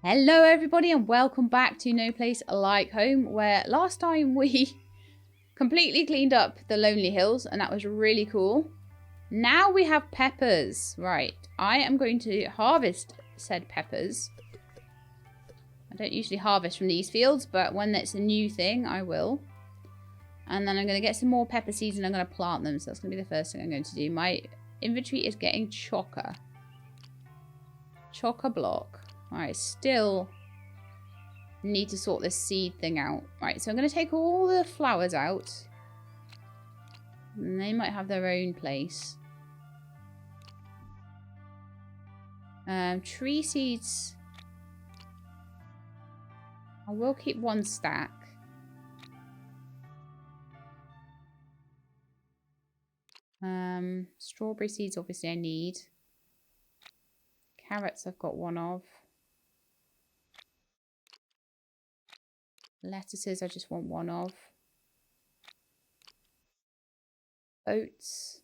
Hello everybody and welcome back to No Place Like Home, where last time we completely cleaned up the Lonely Hills and that was really cool. Now we have peppers. Right, I am going to harvest said peppers. I don't usually harvest from these fields, but when that's a new thing, I will. And then I'm going to get some more pepper seeds and I'm going to plant them. So that's going to be the first thing I'm going to do. My inventory is getting chocker. Chock-a-block. Alright, still need to sort this seed thing out. Right, so I'm going to take all the flowers out. And they might have their own place. Tree seeds. I will keep one stack. Strawberry seeds, obviously I need. Carrots I've got one of. Lettuces I just want one of. Oats.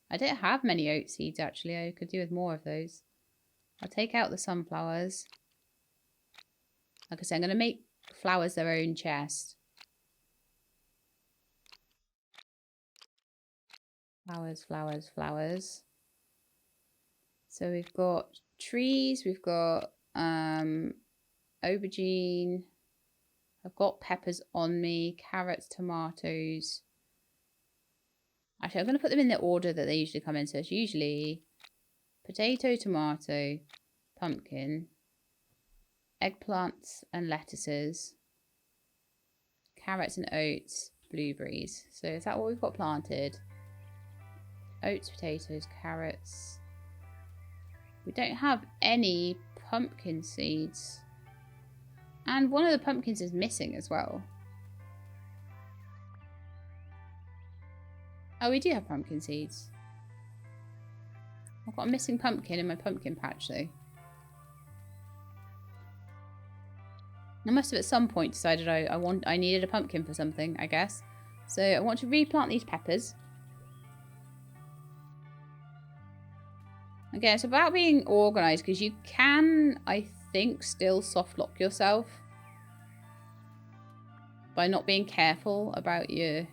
I don't have many oat seeds actually. I could do with more of those. I'll take out the sunflowers. Like I said, I'm going to make flowers their own chest. Flowers, flowers, flowers. So we've got trees, we've got aubergine. I've got peppers on me, carrots, tomatoes. Actually, I'm going to put them in the order that they usually come in. So it's usually potato, tomato, pumpkin, eggplants and lettuces, carrots and oats, blueberries. So is that what we've got planted? Oats, potatoes, carrots. We don't have any pumpkin seeds. And one of the pumpkins is missing as well. Oh, we do have pumpkin seeds. I've got a missing pumpkin in my pumpkin patch though. I must have at some point decided I needed a pumpkin for something, I guess. So I want to replant these peppers. Again, it's about being organised because you can, I think, still soft lock yourself by not being careful about your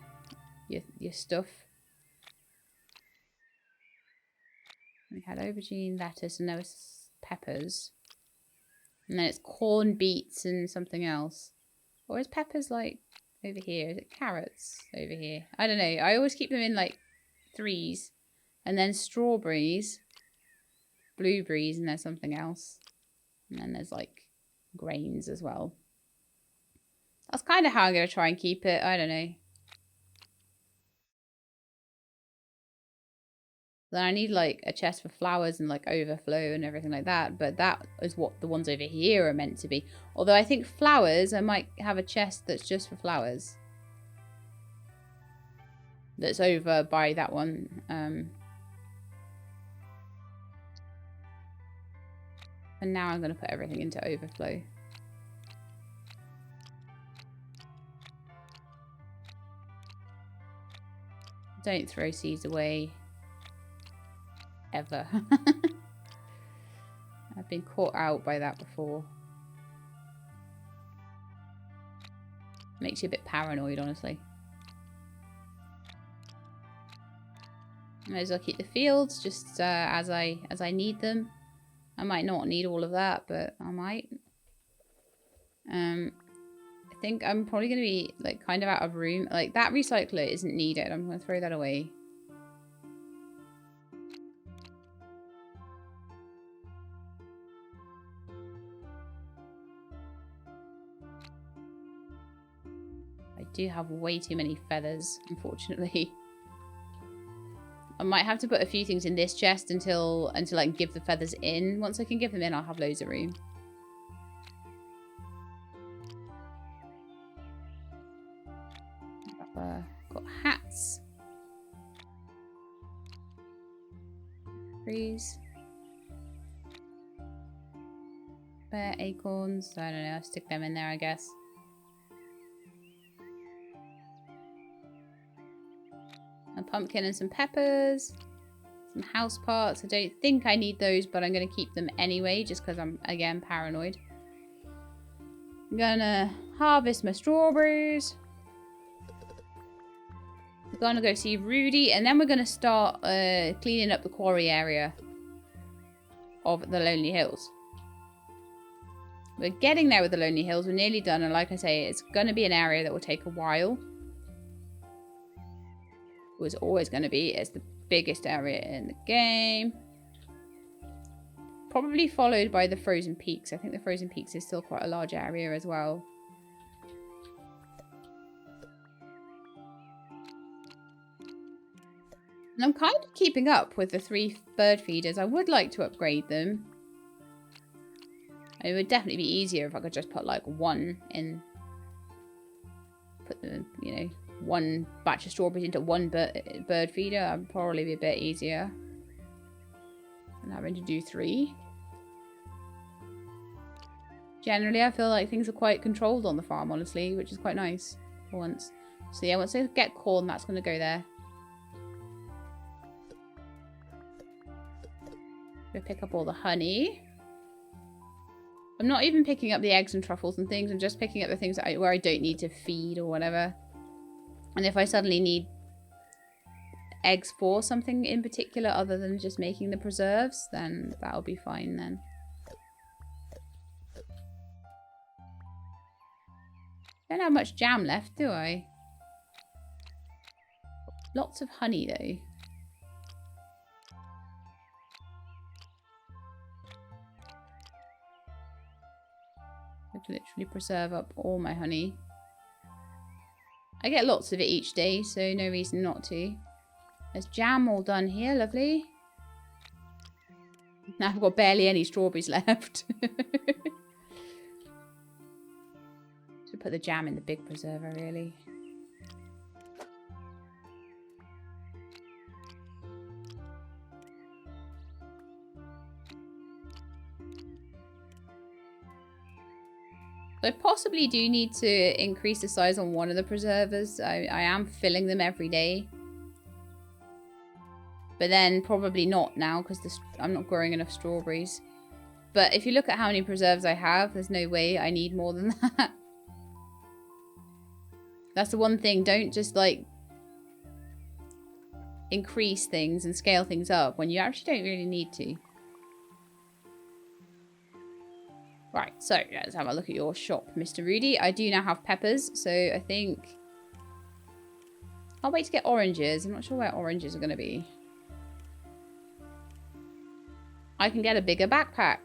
stuff. We had aubergine, lettuce, and there was peppers. And then it's corn, beets, and something else. Or is peppers like over here? Is it carrots over here? I don't know. I always keep them in like threes. And then strawberries, blueberries, and there's something else. And then there's like grains as well. That's kind of how I'm going to try and keep it. I don't know. Then I need like a chest for flowers and like overflow and everything like that. But that is what the ones over here are meant to be. Although I think flowers, I might have a chest that's just for flowers. That's over by that one. And now I'm going to put everything into overflow. Don't throw seeds away. Ever. I've been caught out by that before. Makes you a bit paranoid, honestly. Might as well keep the fields just as I need them. I might not need all of that, but I might. I think I'm probably going to be like kind of out of room. Like that recycler isn't needed. I'm going to throw that away. I do have way too many feathers, unfortunately. I might have to put a few things in this chest until I can give the feathers in. Once I can give them in, I'll have loads of room. Got hats. Trees. Bear acorns. I don't know. I'll stick them in there, I guess. A pumpkin and some peppers. Some house parts. I don't think I need those, but I'm going to keep them anyway, just because I'm, again, paranoid. I'm gonna harvest my strawberries. We're gonna go see Rudy, and then we're gonna start cleaning up the quarry area of the Lonely Hills. We're getting there with the Lonely Hills. We're nearly done, and like I say, it's gonna be an area that will take a while. It was always gonna be. It's the biggest area in the game. Probably followed by the Frozen Peaks. I think the Frozen Peaks is still quite a large area as well. And I'm kind of keeping up with the 3 bird feeders. I would like to upgrade them. It would definitely be easier if I could just put like one in. Put the, you know, one batch of strawberries into one bird feeder. That would probably be a bit easier than having to do 3. Generally, I feel like things are quite controlled on the farm, honestly, which is quite nice for once. So yeah, once I get corn, that's going to go there. Go pick up all the honey. I'm not even picking up the eggs and truffles and things. I'm just picking up the things that where I don't need to feed or whatever. And if I suddenly need eggs for something in particular other than just making the preserves, then that'll be fine then. Don't have much jam left, do I? Lots of honey though. I could literally preserve up all my honey. I get lots of it each day, so no reason not to. There's jam all done here, lovely. Now I've got barely any strawberries left. Should put the jam in the big preserver, really. I possibly do need to increase the size on one of the preservers. I am filling them every day. But then probably not now because I'm not growing enough strawberries. But if you look at how many preserves I have, there's no way I need more than that. That's the one thing. Don't just like increase things and scale things up when you actually don't really need to. Right, so let's have a look at your shop, Mr. Rudy. I do now have peppers, so I think I'll wait to get oranges. I'm not sure where oranges are going to be. I can get a bigger backpack.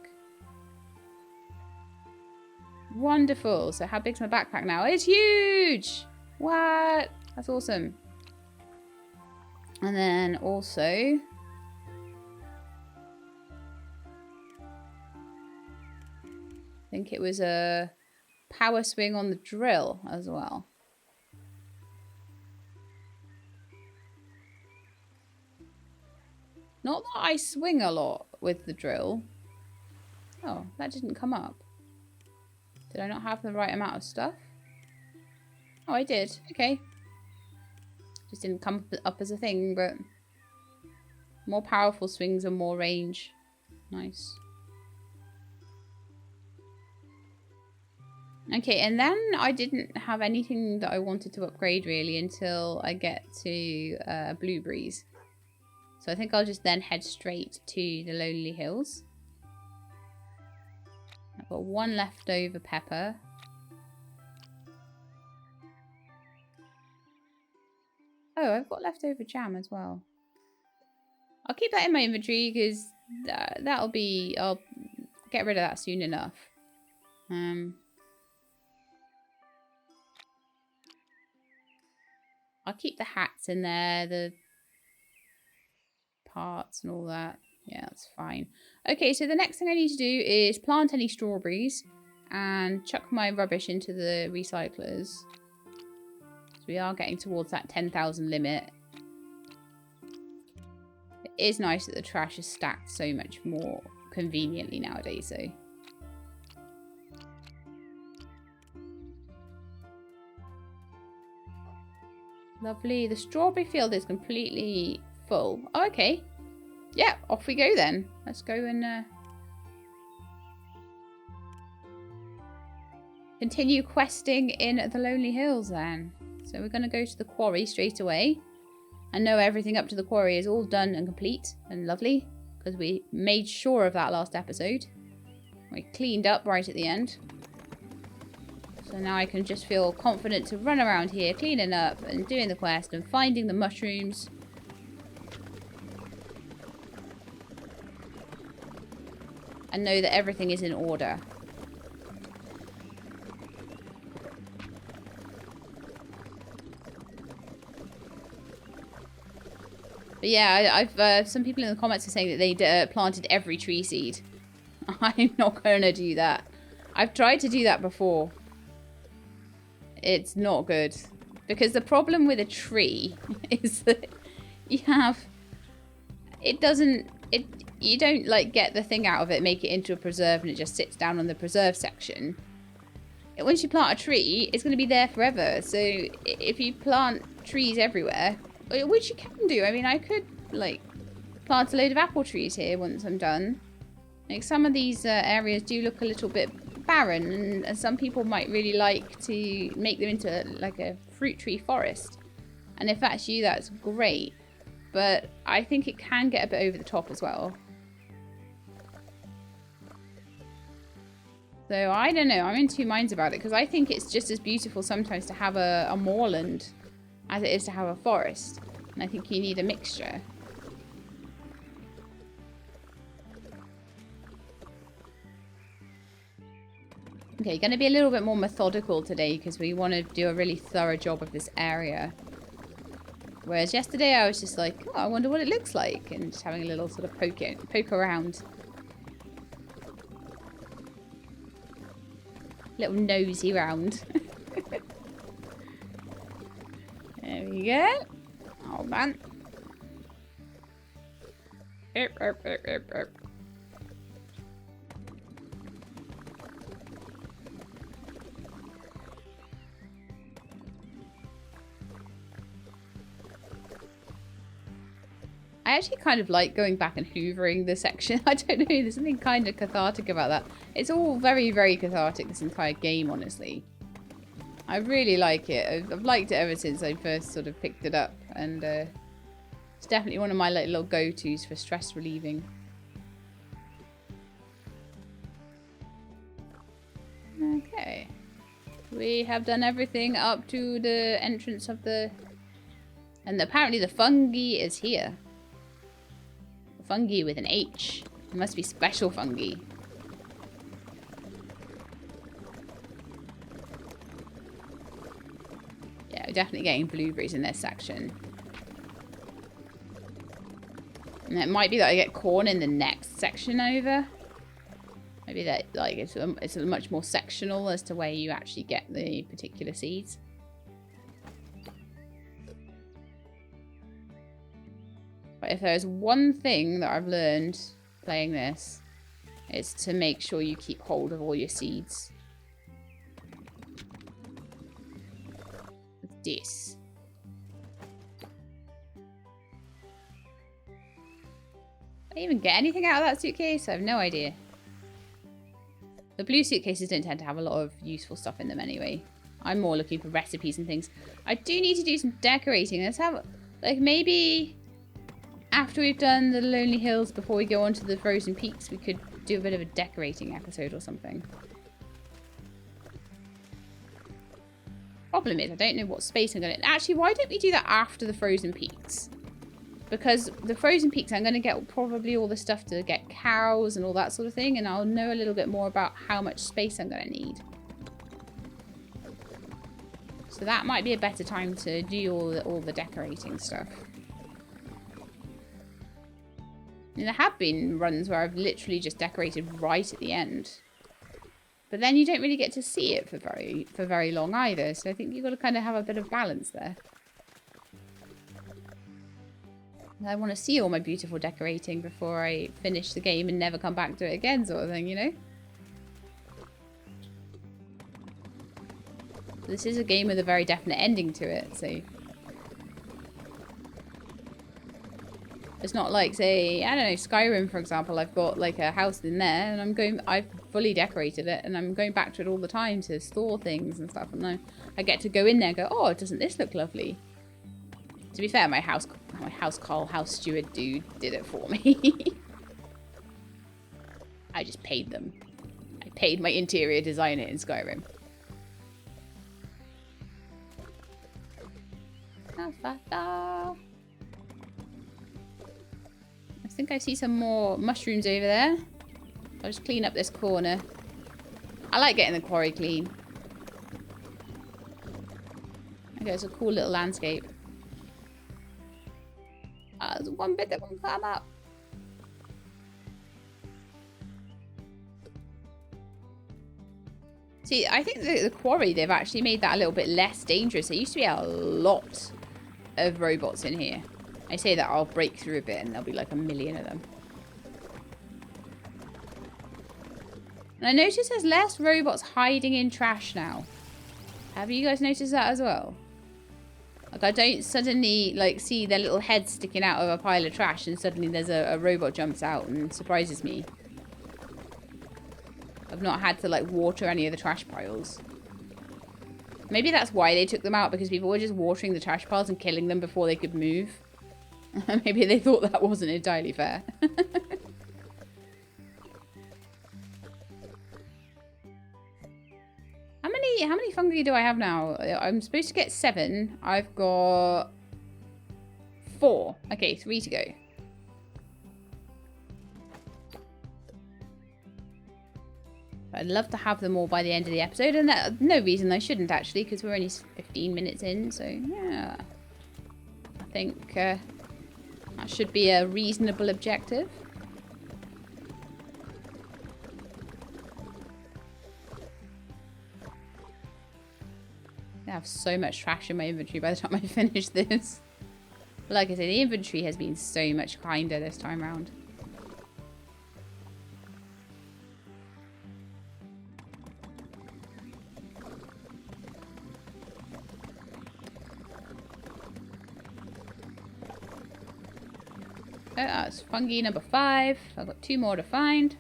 Wonderful. So how big's my backpack now? It's huge! What? That's awesome. And then also, I think it was a power swing on the drill as well. Not that I swing a lot with the drill. Oh, that didn't come up. Did I not have the right amount of stuff? Oh, I did. Okay. Just didn't come up as a thing, but more powerful swings and more range. Nice. Okay, and then I didn't have anything that I wanted to upgrade really until I get to blueberries. So I think I'll just then head straight to the Lonely Hills. I've got one leftover pepper. Oh, I've got leftover jam as well. I'll keep that in my inventory because that'll be... I'll get rid of that soon enough. I'll keep the hats in there, the parts and all that. Yeah, that's fine. Okay, so the next thing I need to do is plant any strawberries and chuck my rubbish into the recyclers. So we are getting towards that 10,000 limit. It is nice that the trash is stacked so much more conveniently nowadays, though. Lovely. The strawberry field is completely full. Oh, okay. Yeah, off we go then. Let's go and continue questing in the Lonely Hills then. So we're going to go to the quarry straight away. I know everything up to the quarry is all done and complete and lovely, because we made sure of that last episode. We cleaned up right at the end. So now I can just feel confident to run around here, cleaning up and doing the quest and finding the mushrooms. And know that everything is in order. But yeah, I've some people in the comments are saying that they planted every tree seed. I'm not going to do that. I've tried to do that before. It's not good. Because the problem with a tree is that you don't like get the thing out of it, make it into a preserve, and it just sits down on the preserve section. Once you plant a tree, it's going to be there forever. So if you plant trees everywhere, which you can do. I mean, I could like plant a load of apple trees here once I'm done. Like some of these areas do look a little bit barren, and some people might really like to make them into like a fruit tree forest. And if that's you, that's great. But I think it can get a bit over the top as well. So I don't know. I'm in two minds about it, because I think it's just as beautiful sometimes to have a moorland as it is to have a forest. And I think you need a mixture. Okay, going to be a little bit more methodical today, because we want to do a really thorough job of this area. Whereas yesterday I was just like, oh, I wonder what it looks like, and just having a little sort of poke around. Little nosy round. There we go. Oh man. I actually kind of like going back and hoovering the section. I don't know, there's something kind of cathartic about that. It's all very, very cathartic, this entire game, honestly. I really like it. I've liked it ever since I first sort of picked it up. And it's definitely one of my little go-tos for stress relieving. Okay. We have done everything up to the entrance of the... And apparently the fungi is here. Fungi with an H. It must be special fungi. Yeah, we're definitely getting blueberries in this section. And it might be that I get corn in the next section over. Maybe that like it's much more sectional as to where you actually get the particular seeds. But if there's one thing that I've learned playing this, it's to make sure you keep hold of all your seeds. With this. Did I even get anything out of that suitcase? I have no idea. The blue suitcases don't tend to have a lot of useful stuff in them anyway. I'm more looking for recipes and things. I do need to do some decorating. Let's have, like, maybe... After we've done the Lonely Hills, before we go on to the Frozen Peaks, we could do a bit of a decorating episode or something. Problem is, I don't know what space I'm going to... Actually, why don't we do that after the Frozen Peaks? Because the Frozen Peaks, I'm going to get probably all the stuff to get cows and all that sort of thing, and I'll know a little bit more about how much space I'm going to need. So that might be a better time to do all the decorating stuff. And there have been runs where I've literally just decorated right at the end. But then you don't really get to see it for very long either. So I think you've got to kind of have a bit of balance there. I want to see all my beautiful decorating before I finish the game and never come back to it again, sort of thing, you know? This is a game with a very definite ending to it, so... It's not like, say, I don't know, Skyrim, for example. I've got, like, a house in there, and I've fully decorated it, and I'm going back to it all the time to store things and stuff. And I get to go in there and go, oh, doesn't this look lovely? To be fair, my house steward dude did it for me. I just paid them. I paid my interior designer in Skyrim. I think I see some more mushrooms over there. I'll just clean up this corner. I like getting the quarry clean. Okay, it's a cool little landscape. There's one bit that won't come up. See, I think the quarry, they've actually made that a little bit less dangerous. There used to be a lot of robots in here. I say that I'll break through a bit and there'll be like a million of them. And I notice there's less robots hiding in trash now. Have you guys noticed that as well? Like, I don't suddenly, like, see their little heads sticking out of a pile of trash and suddenly there's a robot jumps out and surprises me. I've not had to, like, water any of the trash piles. Maybe that's why they took them out, because people were just watering the trash piles and killing them before they could move. Maybe they thought that wasn't entirely fair. How many fungi do I have now? I'm supposed to get 7. I've got 4. Okay, 3 to go. I'd love to have them all by the end of the episode, and no reason I shouldn't actually, because we're only 15 minutes in, so yeah. I think that should be a reasonable objective. I have so much trash in my inventory by the time I finish this. Like I said, the inventory has been so much kinder this time around. Oh, that's fungi number 5. I've got 2 more to find.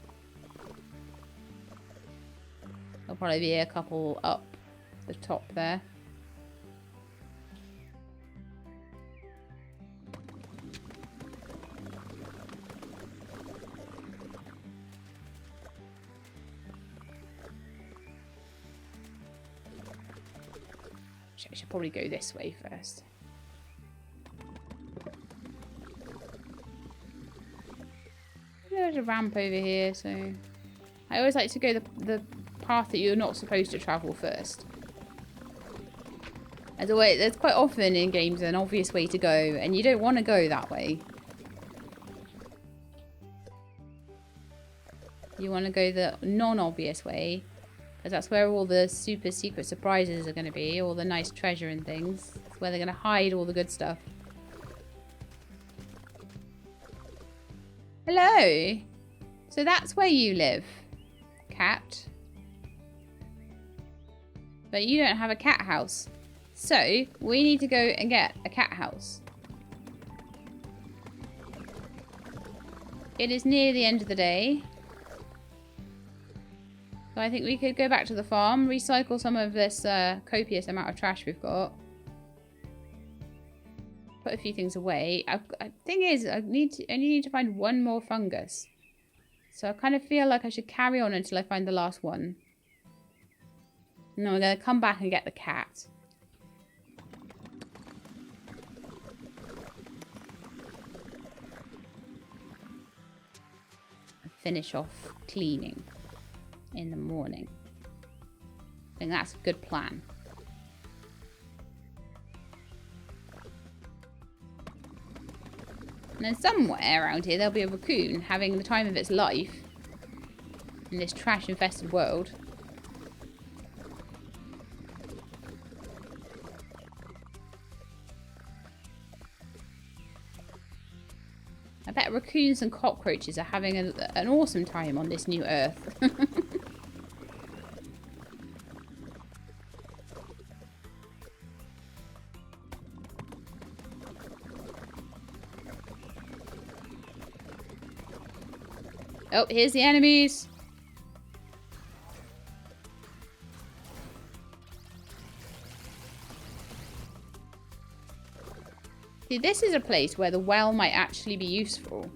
There'll probably be a couple up the top there. I should probably go this way first. There's a ramp over here, so I always like to go the path that you're not supposed to travel first. As always, there's quite often in games an obvious way to go, and you don't want to go that way. You want to go the non-obvious way, because that's where all the super secret surprises are going to be, all the nice treasure and things. It's where they're going to hide all the good stuff. Hello! So that's where you live, cat. But you don't have a cat house. So, we need to go and get a cat house. It is near the end of the day. So I think we could go back to the farm, recycle some of this copious amount of trash we've got. Put a few things away. Thing is, I only need to find 1 more fungus. So I kind of feel like I should carry on until I find the last one. No, we're going to come back and get the cat. Finish off cleaning in the morning. I think that's a good plan. And then somewhere around here there'll be a raccoon having the time of its life in this trash infested world. I bet raccoons and cockroaches are having an awesome time on this new Earth. Oh, here's the enemies. See, this is a place where the well might actually be useful.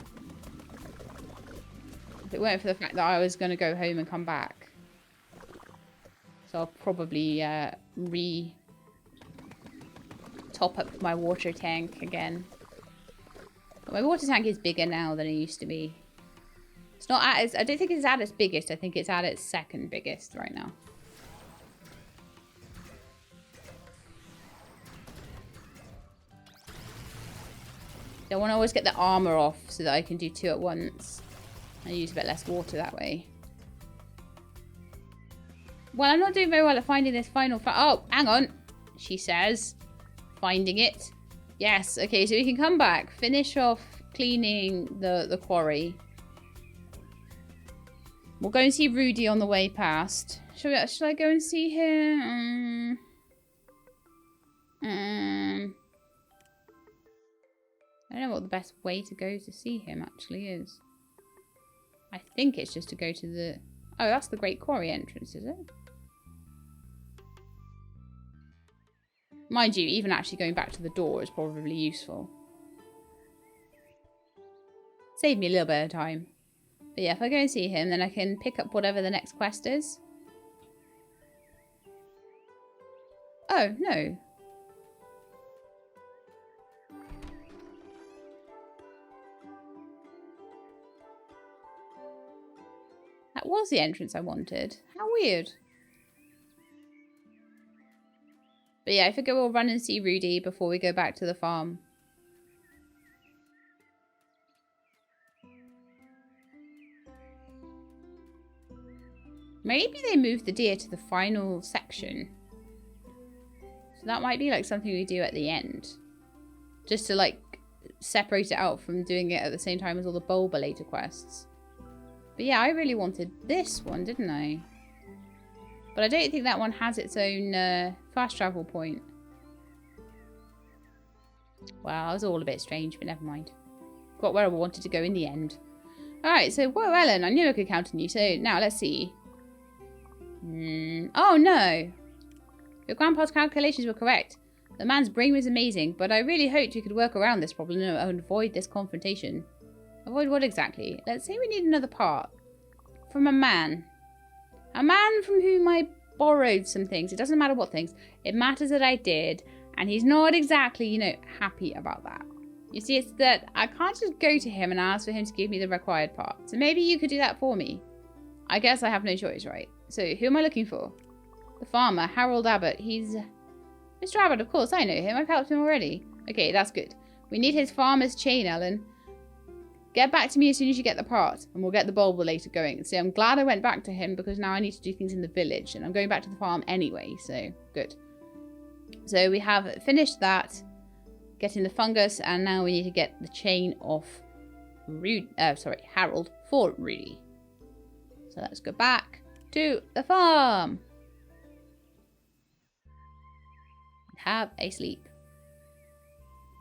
If it weren't for the fact that I was going to go home and come back. So I'll probably top up my water tank again. But my water tank is bigger now than it used to be. It's not at its, I don't think it's at its biggest. I think it's at its second biggest right now. I want to always get the armor off so that I can do 2 at once. I use a bit less water that way. Well, I'm not doing very well at finding this final... Oh, hang on. She says. Finding it. Yes. Okay, so we can come back. Finish off cleaning the quarry. We'll go and see Rudy on the way past. Should I go and see him? I don't know what the best way to go to see him actually is. I think it's just to go to the... Oh, that's the Great Quarry entrance, is it? Mind you, even actually going back to the door is probably useful. Save me a little bit of time. But yeah, if I go and see him, then I can pick up whatever the next quest is. Oh, no. That was the entrance I wanted. How weird. But yeah, I figure we'll run and see Rudy before we go back to the farm. Maybe they moved the deer to the final section. So that might be like something we do at the end. Just to like separate it out from doing it at the same time as all the Bulbulator quests. But yeah, I really wanted this one, didn't I? But I don't think that one has its own fast travel point. Well, it was all a bit strange, but never mind. Got where I wanted to go in the end. Alright, so, whoa, Ellen, I knew I could count on you. So, now, let's see. Oh, no. Your grandpa's calculations were correct. The man's brain was amazing, but I really hoped you could work around this problem and avoid this confrontation. Avoid what exactly? Let's say we need another part. From a man. A man from whom I borrowed some things. It doesn't matter what things. It matters that I did. And he's not exactly, you know, happy about that. You see, it's that I can't just go to him and ask for him to give me the required part. So maybe you could do that for me. I guess I have no choice, right? So, who am I looking for? The farmer, Harold Abbott. He's... Mr. Abbott, of course, I know him. I've helped him already. Okay, that's good. We need his farmer's chain, Ellen. Get back to me as soon as you get the part, and we'll get the Bulbulator going. See, I'm glad I went back to him, because now I need to do things in the village, and I'm going back to the farm anyway, so good. So we have finished that, getting the fungus, and now we need to get the chain off Harold for Rudy. So let's go back to the farm. Have a sleep.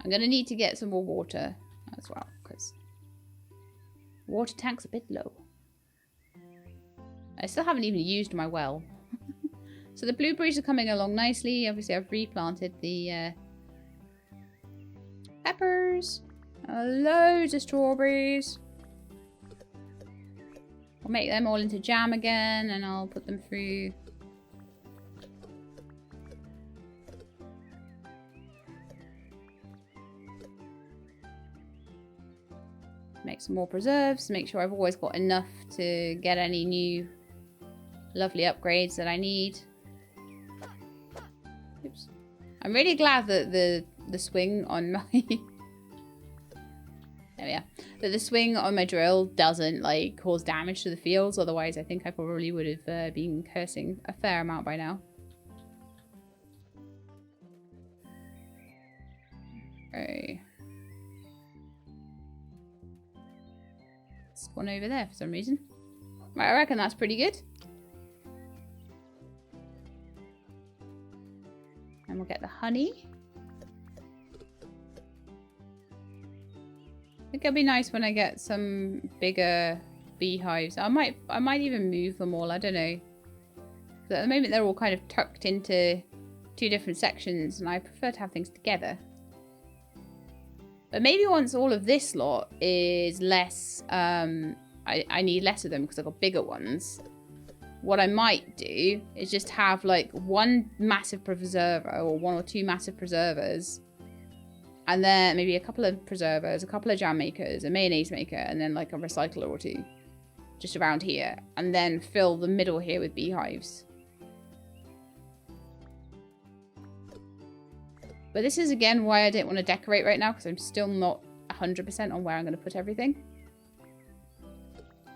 I'm going to need to get some more water as well, because water tank's a bit low. I still haven't even used my well. So the blueberries are coming along nicely. Obviously, I've replanted the peppers. Loads of strawberries. I'll make them all into jam again, and I'll put them through. Make some more preserves, make sure I've always got enough to get any new lovely upgrades that I need. Oops. I'm really glad that the swing on my there we are. That the swing on my drill doesn't like cause damage to the fields, otherwise I think I probably would have been cursing a fair amount by now. Okay. There's one over there for some reason. Right, I reckon that's pretty good. And we'll get the honey. I think it'll be nice when I get some bigger beehives. I might even move them all, I don't know. But at the moment they're all kind of tucked into two different sections, and I prefer to have things together. But maybe once all of this lot is less, I need less of them because I've got bigger ones. What I might do is just have like one massive preserver or one or two massive preservers. And then maybe a couple of preservers, a couple of jam makers, a mayonnaise maker, and then like a recycler or two. Just around here. And then fill the middle here with beehives. But this is again why I didn't want to decorate right now, because I'm still not 100% on where I'm going to put everything.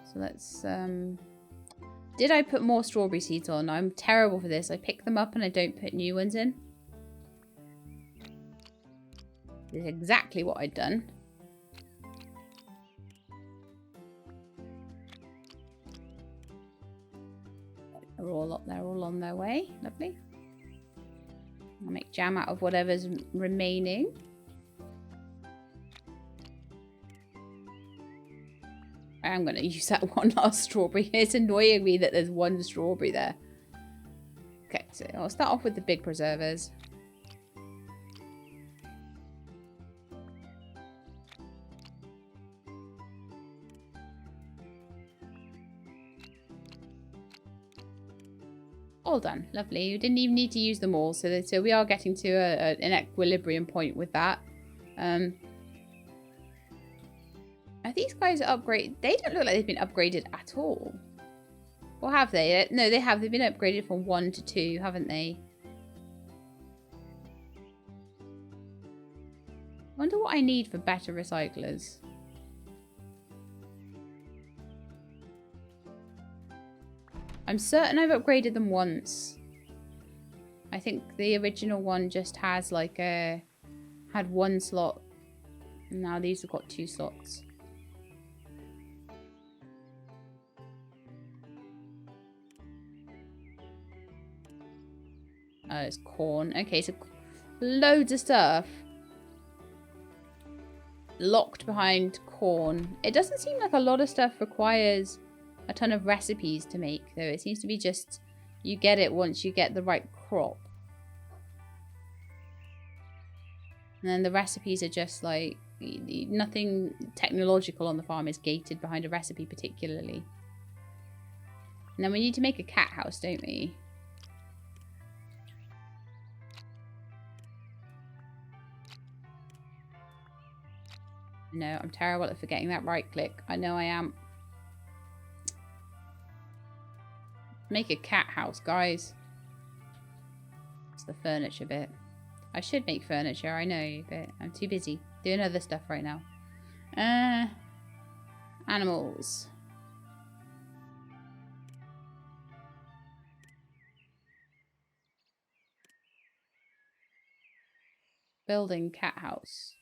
So let's... Did I put more strawberry seeds on? I'm terrible for this. I pick them up and I don't put new ones in. This is exactly what I'd done. They're all up there, all on their way. Lovely. I'll make jam out of whatever's remaining. I'm going to use that one last strawberry. It's annoying me that there's one strawberry there. Okay, so I'll start off with the big preservers. All done. Lovely. You didn't even need to use them all. So we are getting to an equilibrium point with that. Are these guys upgraded? They don't look like they've been upgraded at all. Or have they? No, they have. They've been upgraded from 1 to 2, haven't they? Wonder what I need for better recyclers. I'm certain I've upgraded them once. I think the original one just has like had one slot. Now these have got 2 slots. Oh, it's corn. Okay, so loads of stuff locked behind corn. It doesn't seem like a lot of stuff requires a ton of recipes to make, though. It seems to be just you get it once you get the right crop. And then the recipes are just like nothing technological on the farm is gated behind a recipe particularly. And then we need to make a cat house, don't we? No, I'm terrible at forgetting that right click. I know I am. Make a cat house, guys. It's the furniture bit. I should make furniture, I know, but I'm too busy doing other stuff right now. Animals. Building cat house.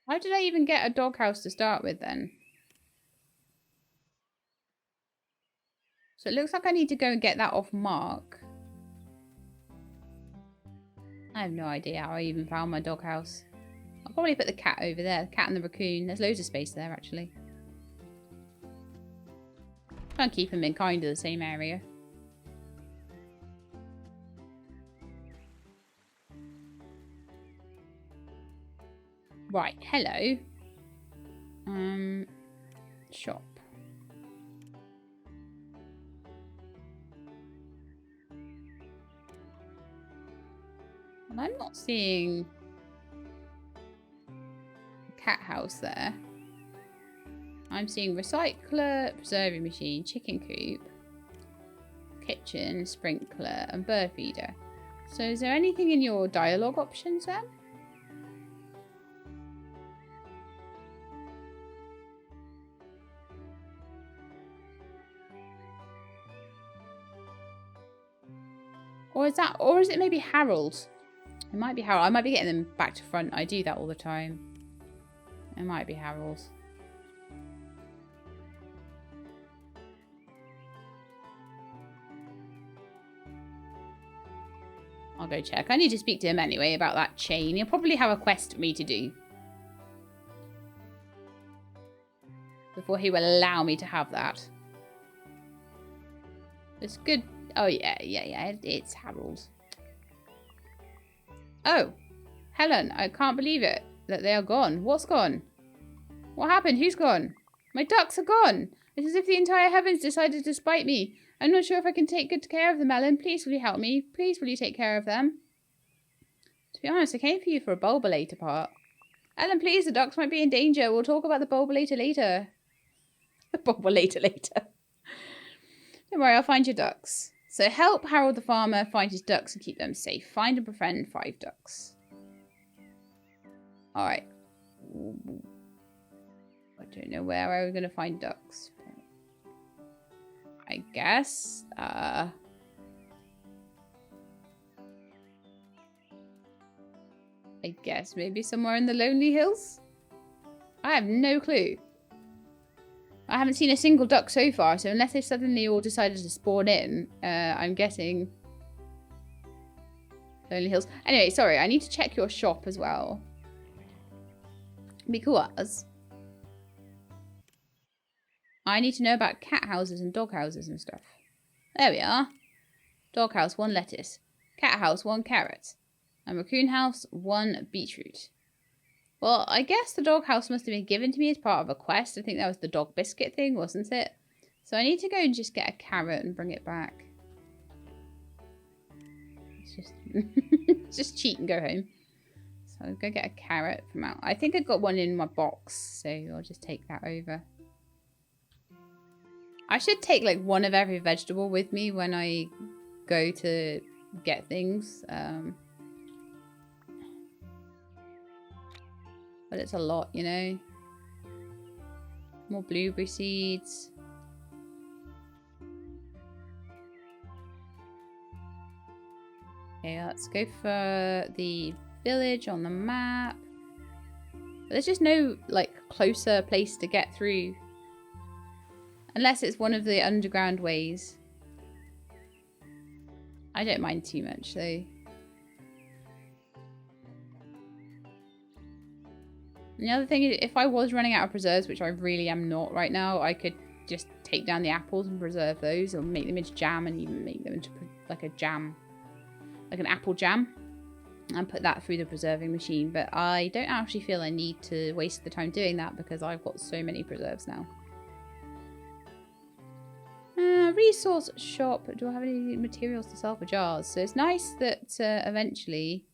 Why did I even get a dog house to start with then? So it looks like I need to go and get that off Mark. I have no idea how I even found my dog house. I'll probably put the cat over there. The cat and the raccoon. There's loads of space there, actually. Try and keep them in kind of the same area. Right, hello. Shop. Well, I'm not seeing a cat house there. I'm seeing recycler, preserving machine, chicken coop, kitchen, sprinkler, and bird feeder. So is there anything in your dialogue options then? Or is it maybe Harold? It might be Harold. I might be getting them back to front. I do that all the time. It might be Harold. I'll go check. I need to speak to him anyway about that chain. He'll probably have a quest for me to do before he will allow me to have that. It's good. Oh, yeah. It's Harold. Oh. Helen, I can't believe it. That they are gone. What's gone? What happened? Who's gone? My ducks are gone. It's as if the entire heavens decided to spite me. I'm not sure if I can take good care of them, Ellen. Please, will you help me? Please, will you take care of them? To be honest, I came for you for a bulbulator part. Ellen, please, the ducks might be in danger. We'll talk about the bulbulator later. The bulbulator later. Don't worry, I'll find your ducks. So help Harold the farmer find his ducks and keep them safe. Find and befriend 5 ducks. Alright. I don't know where I was going to find ducks. I guess. I guess maybe somewhere in the Lonely Hills? I have no clue. I haven't seen a single duck so far, so unless they suddenly all decided to spawn in, I'm guessing Lonely Hills. Anyway, sorry, I need to check your shop as well. Because I need to know about cat houses and dog houses and stuff. There we are. Dog house, 1 lettuce. Cat house, 1 carrot. And raccoon house, 1 beetroot. Well, I guess the dog house must have been given to me as part of a quest. I think that was the dog biscuit thing, wasn't it? So I need to go and just get a carrot and bring it back. It's just, just cheat and go home. So I'll go get a carrot from out. I think I got one in my box, so I'll just take that over. I should take like 1 of every vegetable with me when I go to get things. But it's a lot, you know. More blueberry seeds. Okay, let's go for the village on the map. There's just no, like, closer place to get through. Unless it's one of the underground ways. I don't mind too much, though. And the other thing is, if I was running out of preserves, which I really am not right now, I could just take down the apples and preserve those, or make them into jam and even make them into like a jam, like an apple jam, and put that through the preserving machine. But I don't actually feel I need to waste the time doing that because I've got so many preserves now. Resource shop. Do I have any materials to sell for jars? So it's nice that eventually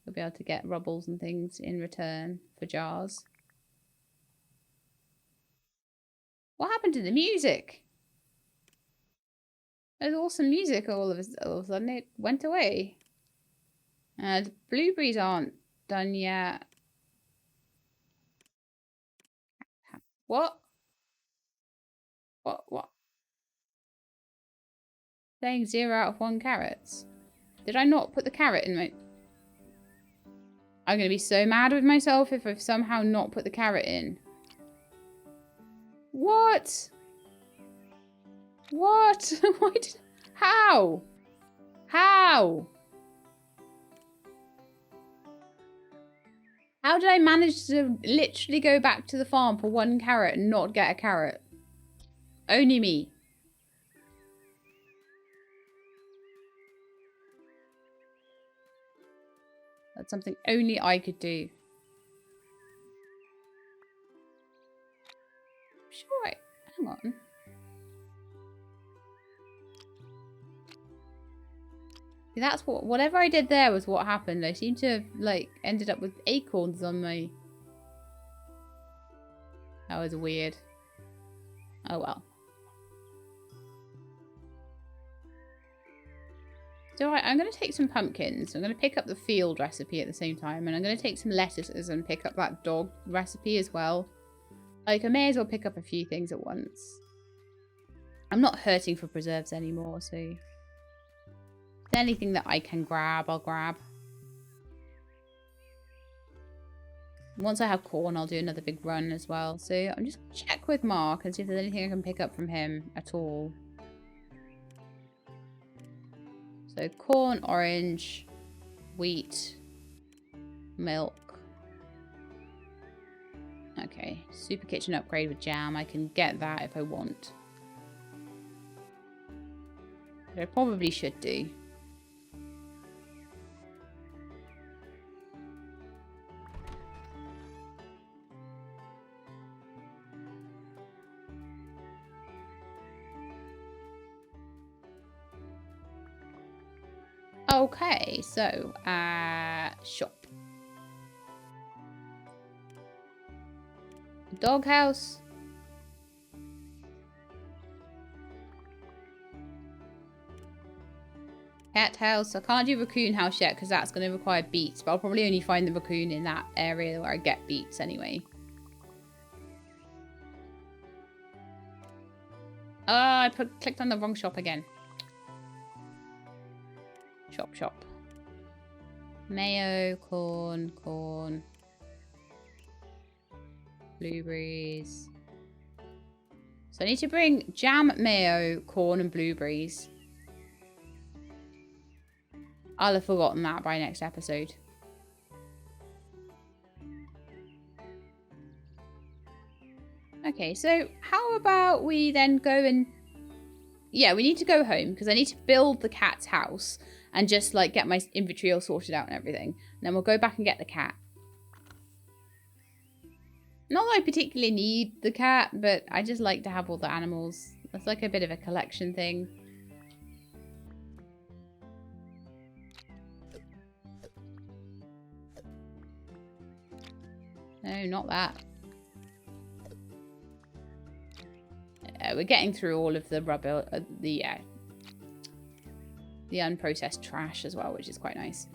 we'll be able to get rubbles and things in return for jars. What happened to the music? There's awesome music all of a sudden. It went away. The blueberries aren't done yet. What? What? Saying 0 out of 1 carrots. Did I not put the carrot in my... I'm going to be so mad with myself if I've somehow not put the carrot in. What? What? How? How? How did I manage to literally go back to the farm for 1 carrot and not get a carrot? Only me. That's something only I could do. Sure, hang on. See, that's whatever I did there was what happened. I seem to have, like, ended up with acorns on my... That was weird. Oh well. So I'm going to take some pumpkins. I'm going to pick up the field recipe at the same time. And I'm going to take some lettuces and pick up that dog recipe as well. Like, I may as well pick up a few things at once. I'm not hurting for preserves anymore, so... anything that I can grab, I'll grab. Once I have corn, I'll do another big run as well. So I'm just going to check with Mark and see if there's anything I can pick up from him at all. So corn, orange, wheat, milk. Okay, super kitchen upgrade with jam. I can get that if I want. But I probably should do. Okay, so, shop. Doghouse. Cat house. I can't do raccoon house yet because that's going to require beets, but I'll probably only find the raccoon in that area where I get beets anyway. Oh, I clicked on the wrong shop again. Shop. Mayo, corn. Blueberries. So I need to bring jam, mayo, corn, and blueberries. I'll have forgotten that by next episode. Okay, so how about we then go and... Yeah, we need to go home because I need to build the cat's house and just like get my inventory all sorted out and everything. And then we'll go back and get the cat. Not that I particularly need the cat, but I just like to have all the animals. It's like a bit of a collection thing. No, not that. We're getting through all of the rubber, the unprocessed trash as well, which is quite nice.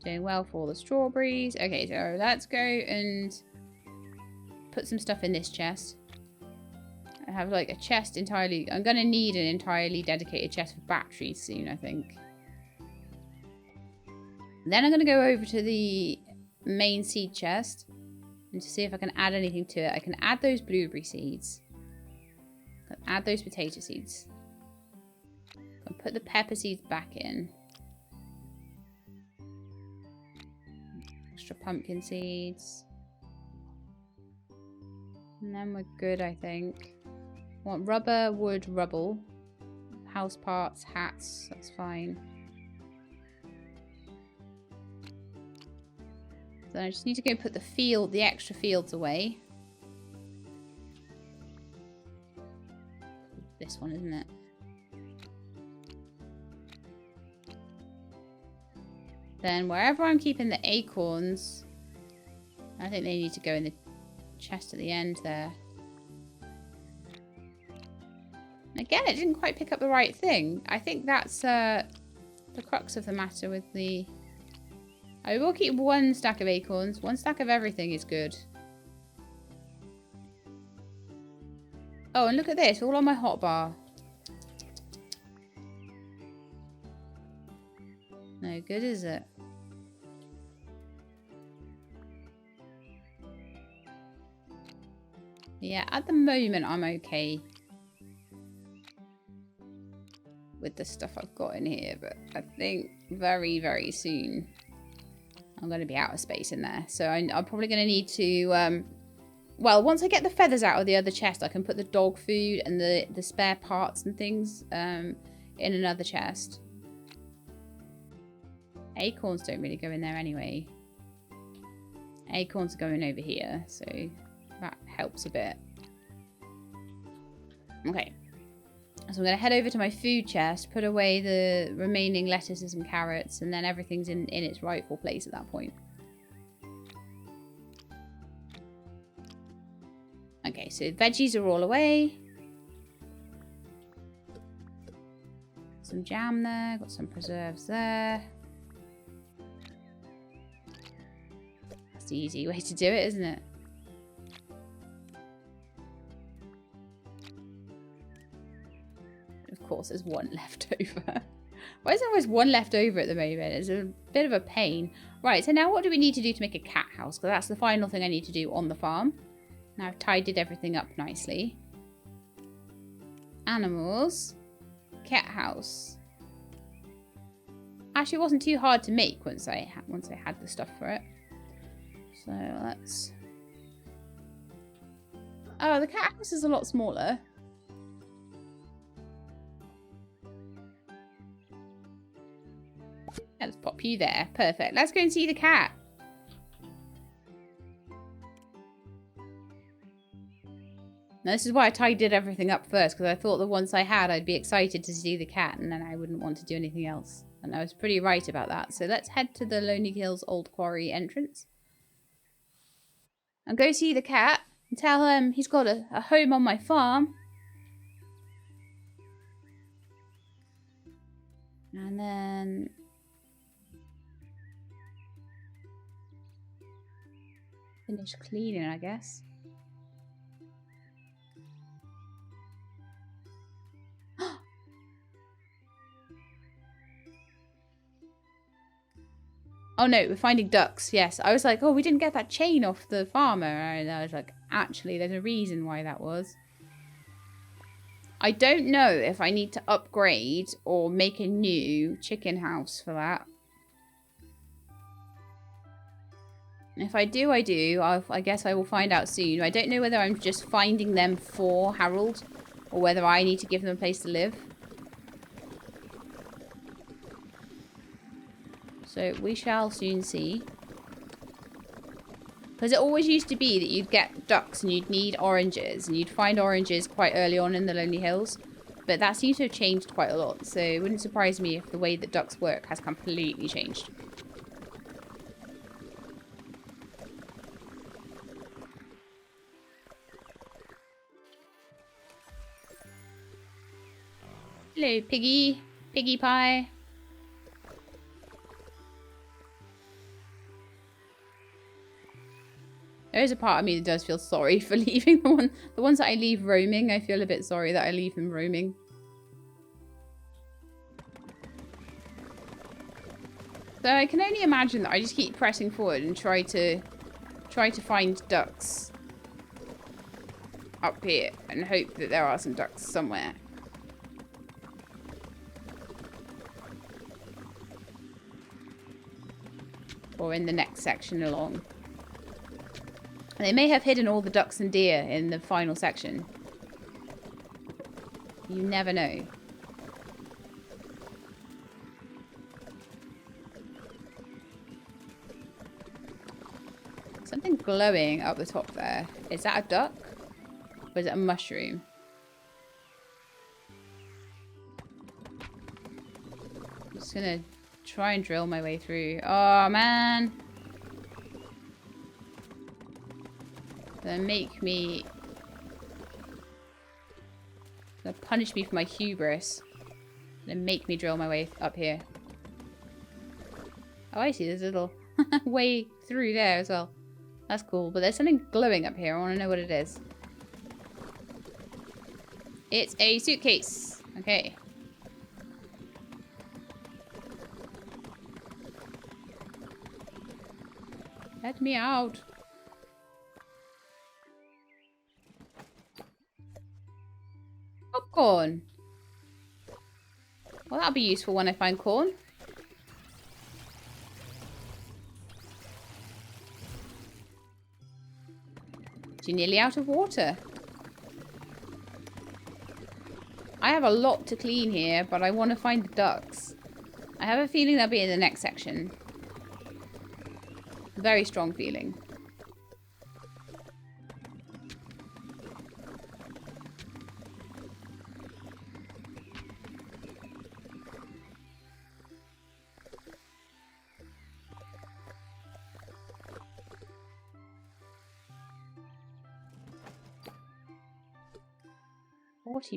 Doing well for all the strawberries. Okay, so let's go and put some stuff in this chest. I have like a chest entirely... I'm going to need an entirely dedicated chest for batteries soon, I think. Then I'm going to go over to the main seed chest and to see if I can add anything to it. I can add those blueberry seeds. I can add those potato seeds. I can put the pepper seeds back in. Extra pumpkin seeds. And then we're good, I think. Want rubber, wood, rubble. House parts, hats, that's fine. So I just need to go put the extra fields away. This one, isn't it? Then wherever I'm keeping the acorns, I think they need to go in the chest at the end there. Again, it didn't quite pick up the right thing. I think that's the crux of the matter with the... I will keep one stack of acorns. One stack of everything is good. Oh, and look at this. All on my hotbar. No good, is it? Yeah, at the moment I'm okay with the stuff I've got in here, but I think very, very soon I'm going to be out of space in there. So I'm probably going to need to, well, once I get the feathers out of the other chest, I can put the dog food and the spare parts and things in another chest. Acorns don't really go in there anyway. Acorns are going over here, so that helps a bit. Okay. So I'm going to head over to my food chest, put away the remaining lettuces and carrots, and then everything's in its rightful place at that point. Okay, so veggies are all away. Some jam there, got some preserves there. That's the easy way to do it, isn't it? Of course, there's one left over. Why is there always one left over at the moment? It's a bit of a pain. Right, so now what do we need to do to make a cat house? Because that's the final thing I need to do on the farm. Now I've tidied everything up nicely. Animals. Cat house. Actually, it wasn't too hard to make once I had the stuff for it. So let's... Oh, the cat house is a lot smaller. Let's pop you there. Perfect. Let's go and see the cat. Now, this is why I tidied everything up first, because I thought that once I had, I'd be excited to see the cat, and then I wouldn't want to do anything else. And I was pretty right about that. So let's head to the Lonely Hills Old Quarry entrance. And go see the cat and tell him he's got a home on my farm. And then... finish cleaning, I guess. Oh no, we're finding ducks. Yes, I was like, oh, we didn't get that chain off the farmer. And I was like, actually, there's a reason why that was. I don't know if I need to upgrade or make a new chicken house for that. If I do, I do. I guess I will find out soon. I don't know whether I'm just finding them for Harold or whether I need to give them a place to live. So we shall soon see. Because it always used to be that you'd get ducks and you'd need oranges. And you'd find oranges quite early on in the Lonely Hills. But that seems to have changed quite a lot. So it wouldn't surprise me if the way that ducks work has completely changed. Hello, Piggy. Piggy pie. There is a part of me that does feel sorry for leaving the ones that I leave roaming. I feel a bit sorry that I leave them roaming. So I can only imagine that I just keep pressing forward and try to find ducks up here and hope that there are some ducks somewhere. Or in the next section along. And they may have hidden all the ducks and deer in the final section. You never know. Something glowing up the top there. Is that a duck? Or is it a mushroom? I'm just gonna try and drill my way through. Oh, man. Gonna make me... gonna punish me for my hubris. Gonna make me drill my way up here. Oh, I see. There's a little way through there as well. That's cool. But there's something glowing up here. I want to know what it is. It's a suitcase. Okay. Let me out. Popcorn. Well, that'll be useful when I find corn. You're nearly out of water. I have a lot to clean here, but I want to find the ducks. I have a feeling they'll be in the next section. Very strong feeling.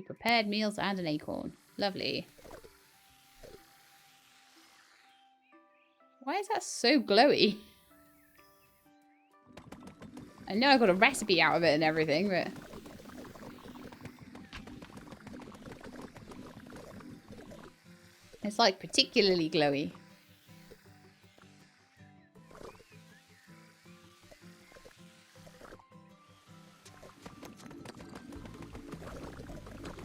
Prepared meals and an acorn. Lovely. Why is that so glowy? I know I got a recipe out of it and everything, but... it's like particularly glowy.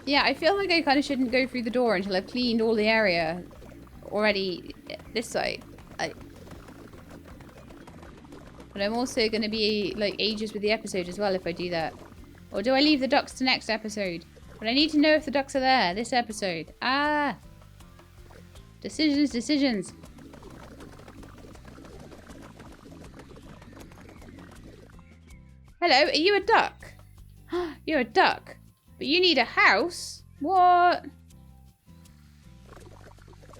Yeah, I feel like I kind of shouldn't go through the door until I've cleaned all the area already this side. But I'm also going to be like ages with the episode as well if I do that. Or do I leave the ducks to next episode? But I need to know if the ducks are there this episode. Ah! Decisions, decisions. Hello, are you a duck? You're a duck. But you need a house? What?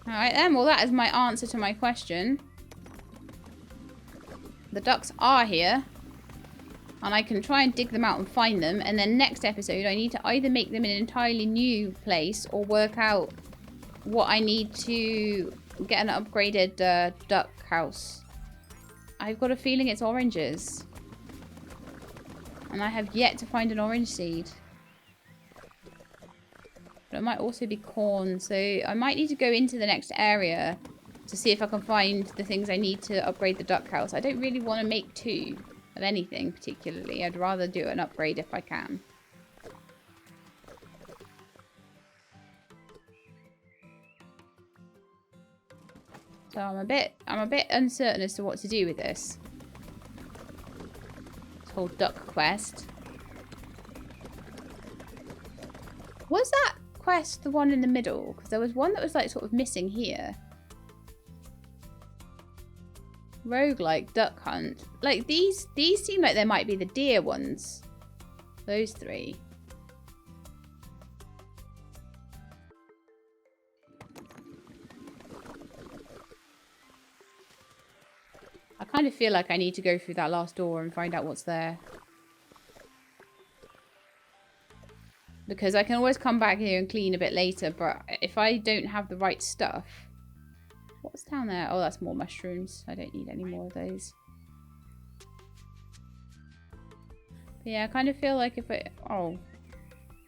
Alright then, well that is my answer to my question. The ducks are here. And I can try and dig them out and find them. And then next episode, I need to either make them in an entirely new place or work out what I need to get an upgraded duck house. I've got a feeling it's oranges. And I have yet to find an orange seed. But it might also be corn. So I might need to go into the next area to see if I can find the things I need to upgrade the duck house. I don't really want to make two of anything particularly. I'd rather do an upgrade if I can. So I'm a bit uncertain as to what to do with this. This whole duck quest. Was that quest the one in the middle? Because there was one that was like sort of missing here. Roguelike duck hunt. Like these seem like they might be the deer ones. Those three. I kind of feel like I need to go through that last door and find out what's there. Because I can always come back here and clean a bit later, but if I don't have the right stuff... What's down there? Oh, that's more mushrooms. I don't need any more of those. But yeah, I kind of feel like if I... Oh.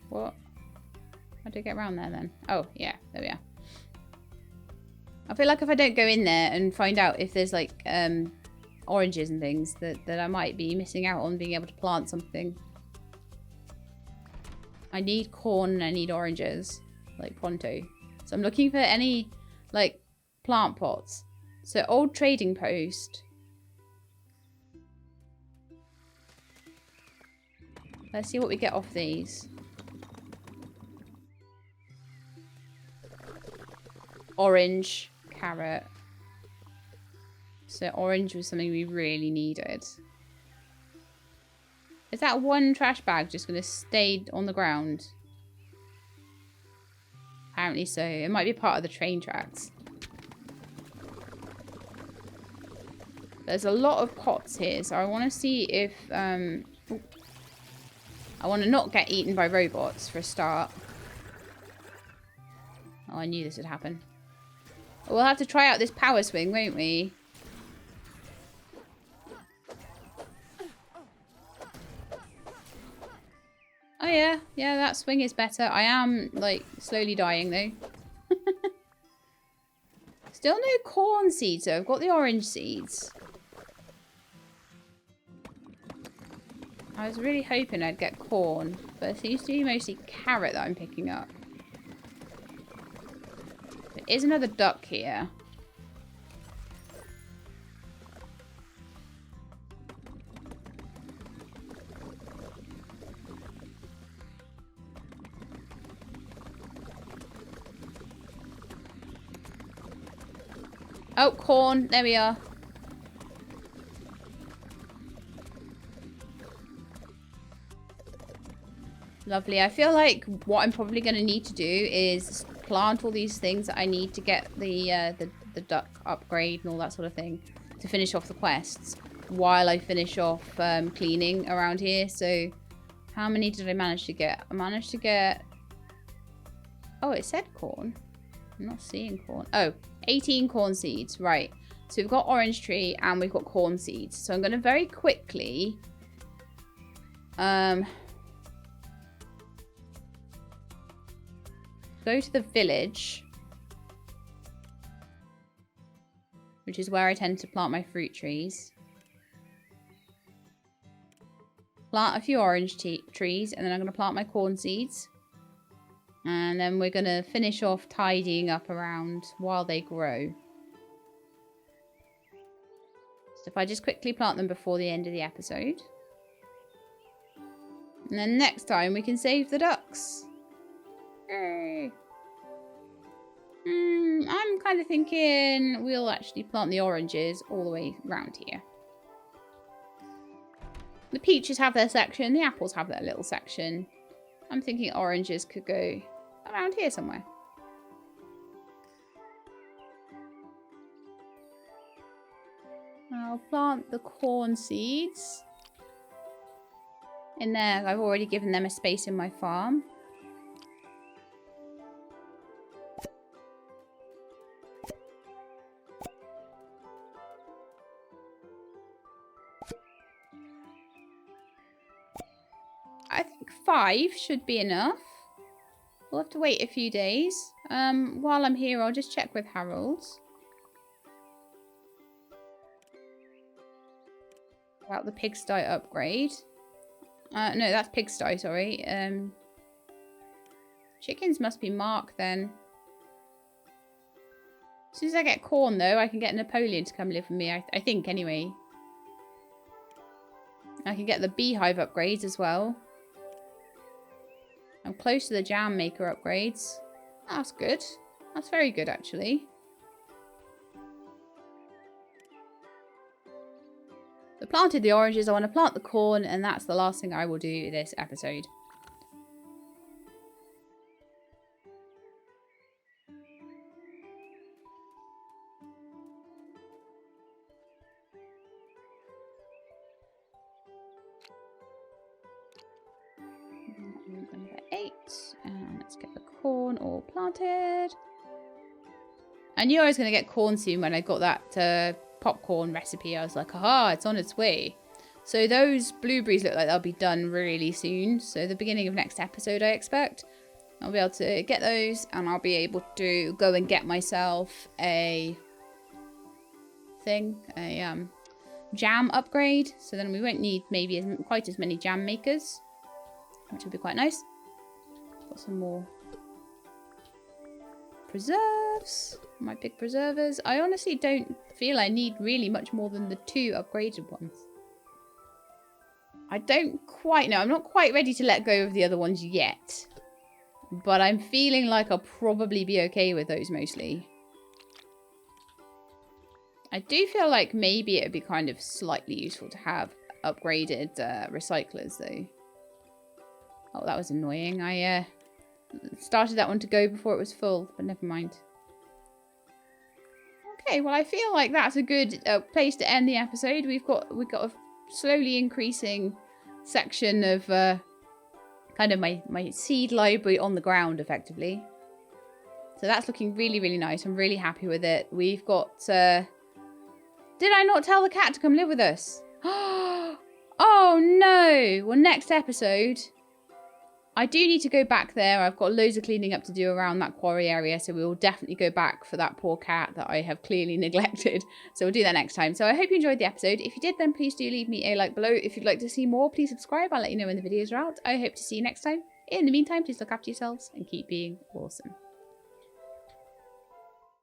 What? How do I get around there then? Oh, yeah. There we are. I feel like if I don't go in there and find out if there's like oranges and things, that I might be missing out on being able to plant something. I need corn and I need oranges. Like pronto. So I'm looking for any like plant pots. So old trading post. Let's see what we get off these. Orange, carrot. So orange was something we really needed. Is that one trash bag just going to stay on the ground? Apparently so. It might be part of the train tracks. There's a lot of pots here, so I want to see if... I want to not get eaten by robots for a start. Oh, I knew this would happen. We'll have to try out this power swing, won't we? Oh yeah, yeah, that swing is better. I am, like, slowly dying, though. Still no corn seeds, though. I've got the orange seeds. I was really hoping I'd get corn, but it seems to be mostly carrot that I'm picking up. There is another duck here. Oh, corn. There we are. Lovely. I feel like what I'm probably going to need to do is plant all these things that I need to get the duck upgrade and all that sort of thing to finish off the quests while I finish off cleaning around here. So how many did I manage to get? I managed to get... Oh, it said corn. I'm not seeing corn. Oh, 18 corn seeds. Right. So we've got orange tree and we've got corn seeds. So I'm going to very quickly... go to the village, which is where I tend to plant my fruit trees. Plant a few orange trees, and then I'm going to plant my corn seeds. And then we're going to finish off tidying up around while they grow. So if I just quickly plant them before the end of the episode. And then next time we can save the ducks. Yay. I'm kind of thinking we'll actually plant the oranges all the way around here. The peaches have their section. The apples have their little section. I'm thinking oranges could go around here somewhere. I'll plant the corn seeds in there. I've already given them a space in my farm. I think 5 should be enough. We'll have to wait a few days. While I'm here, I'll just check with Harold about the pigsty upgrade. No, that's pigsty, sorry. Chickens must be marked then. As soon as I get corn, though, I can get Napoleon to come live with me, I think, anyway. I can get the beehive upgrades as well. I'm close to the jam maker upgrades. That's good. That's very good, actually. So planted the oranges. I want to plant the corn, and that's the last thing I will do this episode. Number 8, and let's get the corn all planted. I knew I was going to get corn soon when I got that popcorn recipe. I was like, aha, it's on its way. So those blueberries look like they'll be done really soon. So the beginning of next episode, I expect. I'll be able to get those, and I'll be able to go and get myself a thing, a jam upgrade. So then we won't need maybe quite as many jam makers, which would be quite nice. Got some more preserves, my big preservers. I honestly don't feel I need really much more than the 2 upgraded ones. I don't quite know. I'm not quite ready to let go of the other ones yet. But I'm feeling like I'll probably be okay with those mostly. I do feel like maybe it would be kind of slightly useful to have upgraded recyclers though. Oh, that was annoying. I started that one to go before it was full, but never mind. Okay, well, I feel like that's a good place to end the episode. We've got a slowly increasing section of kind of my seed library on the ground, effectively. So that's looking really, really nice. I'm really happy with it. We've got... did I not tell the cat to come live with us? Oh, no. Well, next episode... I do need to go back there. I've got loads of cleaning up to do around that quarry area, so we will definitely go back for that poor cat that I have clearly neglected. So we'll do that next time. So I hope you enjoyed the episode. If you did, then please do leave me a like below. If you'd like to see more, please subscribe. I'll let you know when the videos are out. I hope to see you next time. In the meantime, please look after yourselves and keep being awesome.